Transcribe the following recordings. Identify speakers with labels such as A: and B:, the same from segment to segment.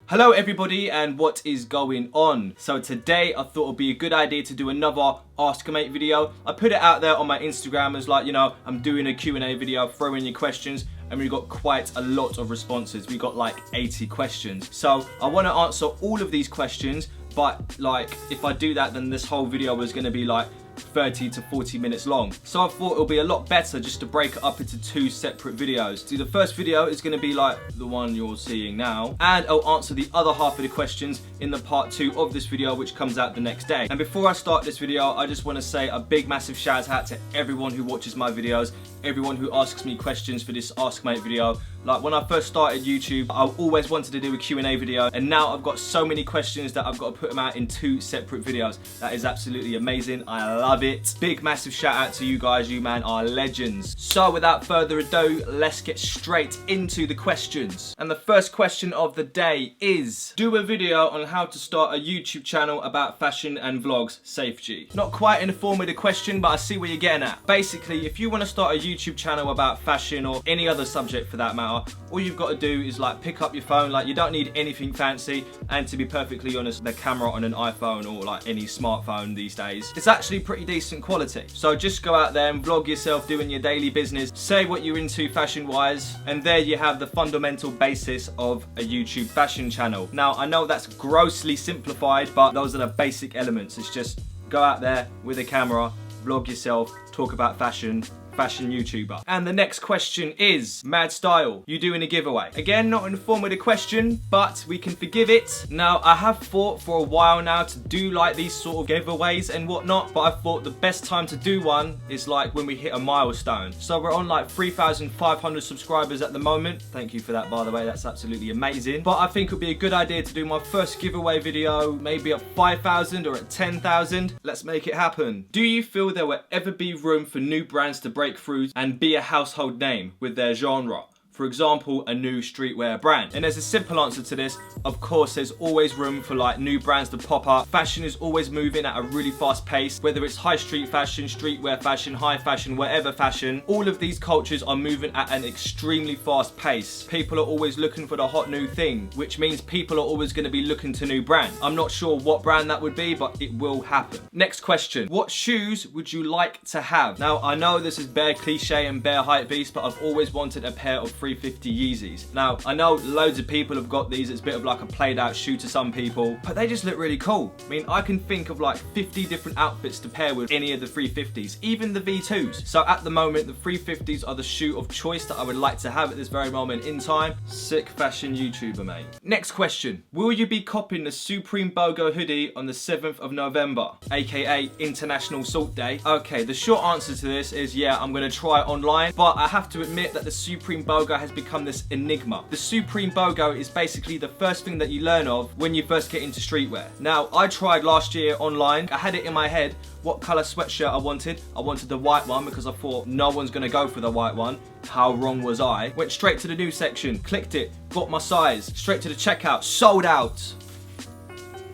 A: Hello everybody, and what is going on? So today I thought it would be a good idea to do another askm8 video. I put it out there on my Instagram as like, you know, I'm doing a Q&A video, throw in your questions, and we got quite a lot of responses. We got like 80 questions. So I want to answer all of these questions, but like if I do that, then this whole video was going to be like 30 to 40 minutes long. So I thought it would be a lot better just to break it up into two separate videos. So the first video is going to be like the one you're seeing now, and I'll answer the other half of the questions in the part 2 of this video, which comes out the next day. And before I start this video, I just want to say a big massive shout out to everyone who watches my videos, everyone who asks me questions for this askm8 video. Like when I first started YouTube, I always wanted to do a Q&A video, and now I've got so many questions that I've got to put them out in 2 separate videos. That is absolutely amazing. I love it. Big massive shout out to you guys. You man are legends. So without further ado, let's get straight into the questions. And the first question of the day is, do a video on how to start a YouTube channel about fashion and vlogs, Safe G. Not quite in the form of the question, but I see where you're getting at. Basically, if you want to start a YouTube channel about fashion or any other subject for that matter, all you've got to do is like pick up your phone. Like you don't need anything fancy, and to be perfectly honest, the camera on an iPhone or like any smartphone these days, it's actually pretty decent quality. So just go out there and vlog yourself doing your daily business, say what you're into fashion wise, and there you have the fundamental basis of a YouTube fashion channel. Now I know that's grossly simplified, but those are the basic elements. It's just go out there with a camera, vlog yourself, talk about fashion YouTuber. And the next question is, Mad Style, you doing a giveaway? Again, not in the form of the question, but we can forgive it. Now, I have thought for a while now to do like these sort of giveaways and whatnot, but I thought the best time to do one is like when we hit a milestone. So we're on like 3,500 subscribers at the moment. Thank you for that, by the way. That's absolutely amazing. But I think it would be a good idea to do my first giveaway video, maybe at 5,000 or at 10,000. Let's make it happen. Do you feel there will ever be room for new brands to break through and be a household name with their genre? For example, a new streetwear brand. And there's a simple answer to this. Of course, there's always room for like new brands to pop up. Fashion is always moving at a really fast pace, whether it's high street fashion, streetwear fashion, high fashion, whatever fashion. All of these cultures are moving at an extremely fast pace. People are always looking for the hot new thing, which means people are always going to be looking to new brands. I'm not sure what brand that would be, but it will happen. Next question. What shoes would you like to have? Now, I know this is bare cliche and bare hype beast, but I've always wanted a pair of 350 Yeezys. Now, I know loads of people have got these. It's a bit of like a played out shoe to some people, but they just look really cool. I mean, I can think of like 50 different outfits to pair with any of the 350s, even the V2s. So at the moment, the 350s are the shoe of choice that I would like to have at this very moment in time. Sick fashion YouTuber, mate. Next question. Will you be copying the Supreme BOGO hoodie on the 7th of November, aka International Salt Day? Okay, the short answer to this is yeah, I'm gonna try it online, but I have to admit that the Supreme BOGO has become this enigma. The Supreme BOGO is basically the first thing that you learn of when you first get into streetwear. Now, I tried last year online. I had it in my head what colour sweatshirt I wanted. I wanted the white one because I thought no one's gonna go for the white one. How wrong was I? Went straight to the news section, clicked it, got my size, straight to the checkout, sold out.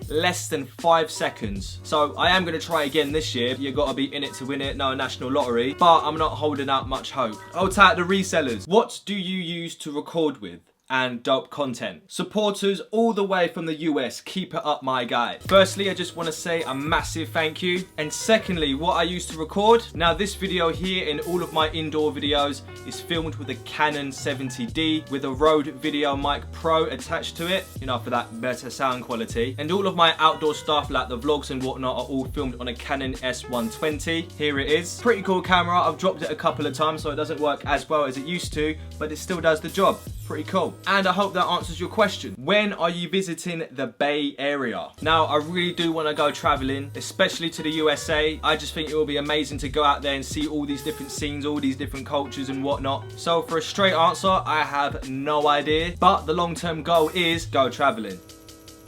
A: Less than 5 seconds. So I am going to try again this year. You got to be in it to win it. No national lottery, but I'm not holding out much hope. I'll tag the resellers. What do you use to record with? And dope content. Supporters all the way from the US, keep it up, my guy. Firstly, I just want to say a massive thank you. And secondly, what I used to record. Now this video here and all of my indoor videos is filmed with a Canon 70D with a Rode Video Mic Pro attached to it, you know, for that better sound quality. And all of my outdoor stuff like the vlogs and whatnot are all filmed on a Canon S120. Here it is. Pretty cool camera. I've dropped it a couple of times so it doesn't work as well as it used to, but it still does the job. Pretty cool. And I hope that answers your question. When are you visiting the Bay Area? Now, I really do want to go traveling, especially to the USA. I just think it will be amazing to go out there and see all these different scenes, all these different cultures and whatnot. So for a straight answer, I have no idea. But the long-term goal is go traveling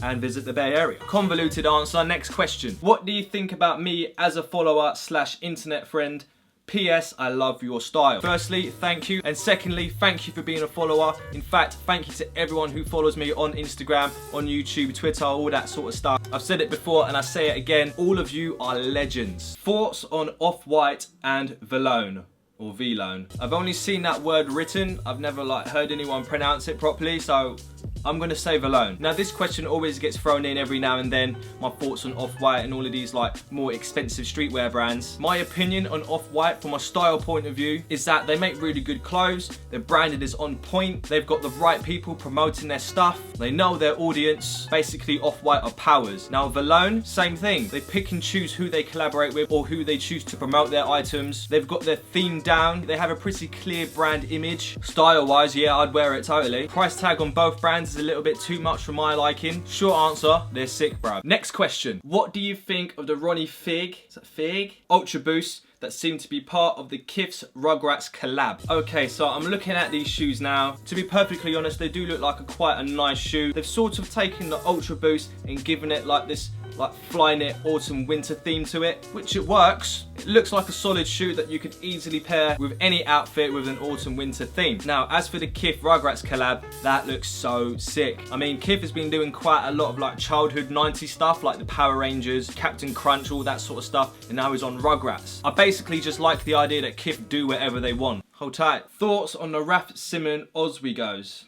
A: and visit the Bay Area. Convoluted answer. Next question. What do you think about me as a follower / internet friend? PS, I love your style. Firstly, thank you. And secondly, thank you for being a follower. In fact, thank you to everyone who follows me on Instagram, on YouTube, Twitter, all that sort of stuff. I've said it before and I say it again. All of you are legends. Thoughts on OffWhite and Valone? Or V-Loan. I've only seen that word written. I've never like heard anyone pronounce it properly, so I'm gonna say Valone. Now this question always gets thrown in every now and then, my thoughts on OffWhite and all of these like more expensive streetwear brands. My opinion on OffWhite from a style point of view is that they make really good clothes, their branding is on point, they've got the right people promoting their stuff, they know their audience. Basically OffWhite are powers. Now Valone, same thing. They pick and choose who they collaborate with or who they choose to promote their items. They've got their theme down, they have a pretty clear brand image. Style wise, yeah, I'd wear it totally. Price tag on both brands is a little bit too much for my liking. Short answer, they're sick, bro. Next question. What do you think of the Runny Fig? Is that Fig? Ultra Boost that seem to be part of the Kith's Rugrats collab. Okay, so I'm looking at these shoes now. To be perfectly honest, they do look like quite a nice shoe. They've sort of taken the Ultra Boost and given it like this like Flyknit autumn winter theme to it, which it works. It looks like a solid shoe that you could easily pair with any outfit with an autumn winter theme. Now as for the Kith Rugrats collab, that looks so sick. I mean, Kith has been doing quite a lot of like childhood 90s stuff like the Power Rangers, Captain Crunch, all that sort of stuff, and now he's on Rugrats. I basically just like the idea that Kith do whatever they want. Hold tight. Thoughts on the Raf Simon Oswegos?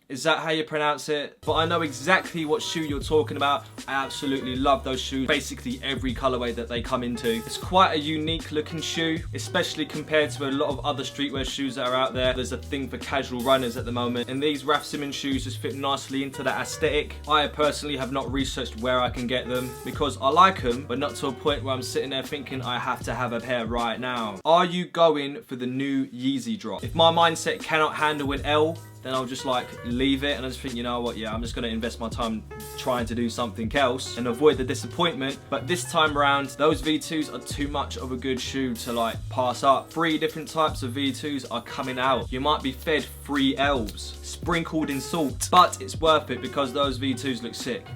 A: Is that how you pronounce it? But I know exactly what shoe you're talking about. I absolutely love those shoes. Basically every colorway that they come into. It's quite a unique looking shoe, especially compared to a lot of other streetwear shoes that are out there. There's a thing for casual runners at the moment, and these Raf Simon shoes just fit nicely into that aesthetic. I personally have not researched where I can get them because I like them, but not to a point where I'm sitting there thinking I have to have a pair right now. Are you going for the new Yeezy drop? If my mindset cannot handle an L, then I'll just like leave it and I just think, you know what, yeah, I'm just gonna invest my time trying to do something else and avoid the disappointment. But this time around, those V2s are too much of a good shoe to like pass up. 3 different types of V2s are coming out. You might be fed 3 elves sprinkled in salt, but it's worth it because those V2s look sick.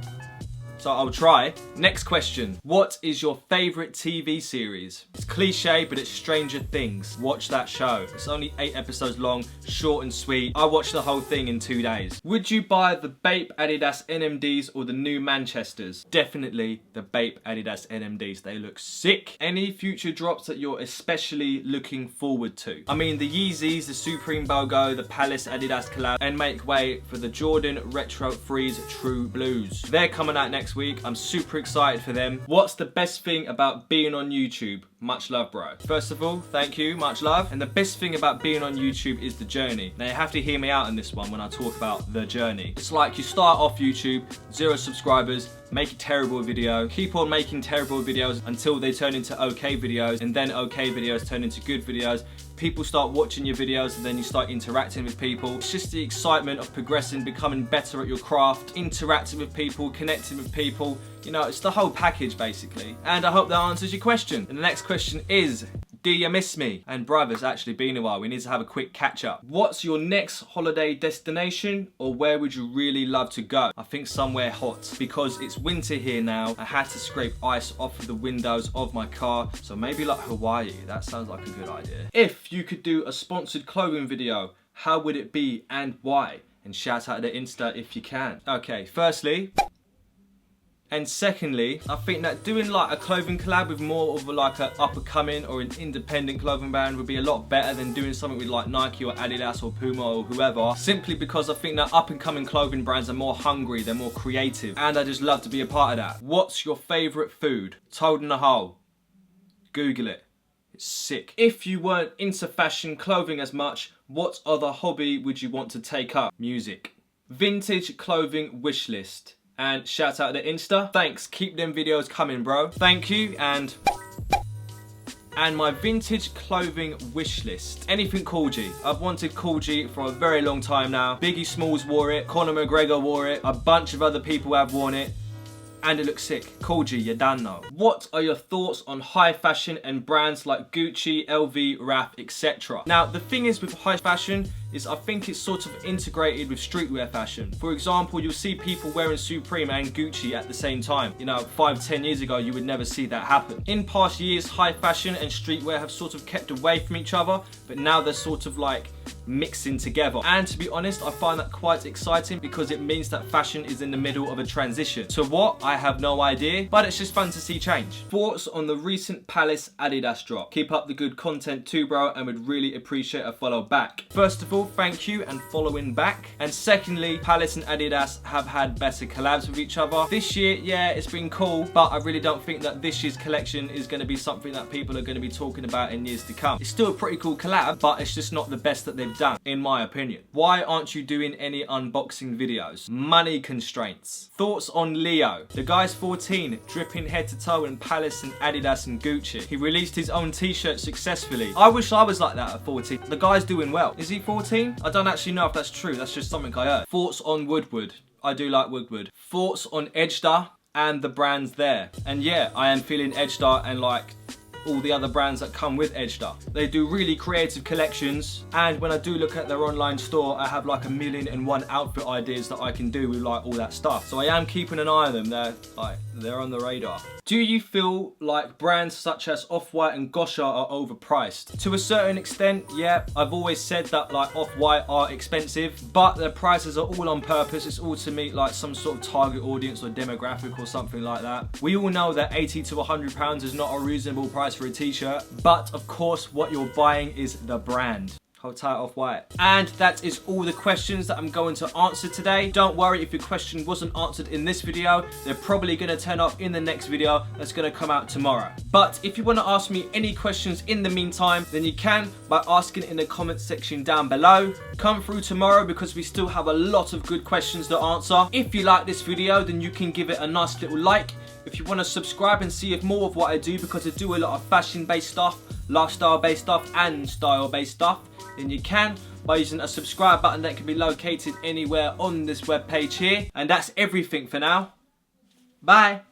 A: So I'll try. Next question. What is your favourite TV series? It's cliche, but it's Stranger Things. Watch that show. It's only 8 episodes long, short and sweet. I watched the whole thing in 2 days. Would you buy the Bape Adidas NMDs or the new Manchesters? Definitely the Bape Adidas NMDs. They look sick. Any future drops that you're especially looking forward to? I mean, the Yeezys, the Supreme BOGO, the Palace Adidas collab, and make way for the Jordan Retro Freeze True Blues. They're coming out next week. I'm super excited for them. What's the best thing about being on YouTube? Much love, bro. First of all, thank you, much love. And the best thing about being on YouTube is the journey. Now you have to hear me out on this one when I talk about the journey. It's like you start off YouTube, 0 subscribers, make a terrible video, keep on making terrible videos until they turn into okay videos, and then okay videos turn into good videos. People start watching your videos and then you start interacting with people. It's just the excitement of progressing, becoming better at your craft, interacting with people, connecting with people. You know, it's the whole package basically. And I hope that answers your question. And the next question is, do you miss me? And bruv, it's actually been a while. We need to have a quick catch up. What's your next holiday destination, or where would you really love to go? I think somewhere hot, because it's winter here now. I had to scrape ice off of the windows of my car, so maybe like Hawaii. That sounds like a good idea. If you could do a sponsored clothing video, how would it be and why? And shout out to Insta if you can. Okay, firstly, and secondly, I think that doing like a clothing collab with more of like an up and coming or an independent clothing brand would be a lot better than doing something with like Nike or Adidas or Puma or whoever, simply because I think that up and coming clothing brands are more hungry, they're more creative, and I just love to be a part of that. What's your favourite food? Toad in a hole. Google it. It's sick. If you weren't into fashion clothing as much, what other hobby would you want to take up? Music. Vintage clothing wish list. And shout out to Insta. Thanks, keep them videos coming, bro. Thank you, and my vintage clothing wish list. Anything Cool G. I've wanted Cool G for a very long time now. Biggie Smalls wore it, Conor McGregor wore it, a bunch of other people have worn it, and it looks sick. Cool G, you done know. What are your thoughts on high fashion and brands like Gucci, LV, Raf, etc.? Now, the thing is with high fashion is I think it's sort of integrated with streetwear fashion. For example, you'll see people wearing Supreme and Gucci at the same time. You know, 5-10 years ago, you would never see that happen. In past years, high fashion and streetwear have sort of kept away from each other, but now they're sort of like mixing together. And to be honest, I find that quite exciting because it means that fashion is in the middle of a transition. To what? I have no idea, but it's just fun to see change. Thoughts on the recent Palace Adidas drop? Keep up the good content too, bro, and would really appreciate a follow back. First of all, all, thank you, and following back. And secondly, Palace and Adidas have had better collabs with each other. This year, yeah, it's been cool, but I really don't think that this year's collection is going to be something that people are going to be talking about in years to come. It's still a pretty cool collab, but it's just not the best that they've done, in my opinion. Why aren't you doing any unboxing videos? Money constraints. Thoughts on Leo? The guy's 14, dripping head to toe in Palace and Adidas and Gucci. He released his own t-shirt successfully. I wish I was like that at 14. The guy's doing well. Is he 14? I don't actually know if that's true. That's just something I heard. Thoughts on Woodward? I do like Woodward. Thoughts on Edged and the brands there? And yeah, I am feeling Edged and like all the other brands that come with Edged. They do really creative collections, and when I do look at their online store, I have like 1,000,001 outfit ideas that I can do with like all that stuff. So I am keeping an eye on them. They're on the radar. Do you feel like brands such as OffWhite and Gosha are overpriced? To a certain extent, yeah. I've always said that like OffWhite are expensive, but their prices are all on purpose. It's all to meet like some sort of target audience or demographic or something like that. We all know that £80 to £100 is not a reasonable price for a t-shirt, but of course what you're buying is the brand. Hold tight, OffWhite. And that is all the questions that I'm going to answer today. Don't worry if your question wasn't answered in this video. They're probably going to turn up in the next video that's going to come out tomorrow. But if you want to ask me any questions in the meantime, then you can by asking in the comment section down below. Come through tomorrow because we still have a lot of good questions to answer. If you like this video, then you can give it a nice little like. If you want to subscribe and see more of what I do, because I do a lot of fashion based stuff, lifestyle based stuff and style based stuff, then you can by using a subscribe button that can be located anywhere on this web page here. And that's everything for now. Bye.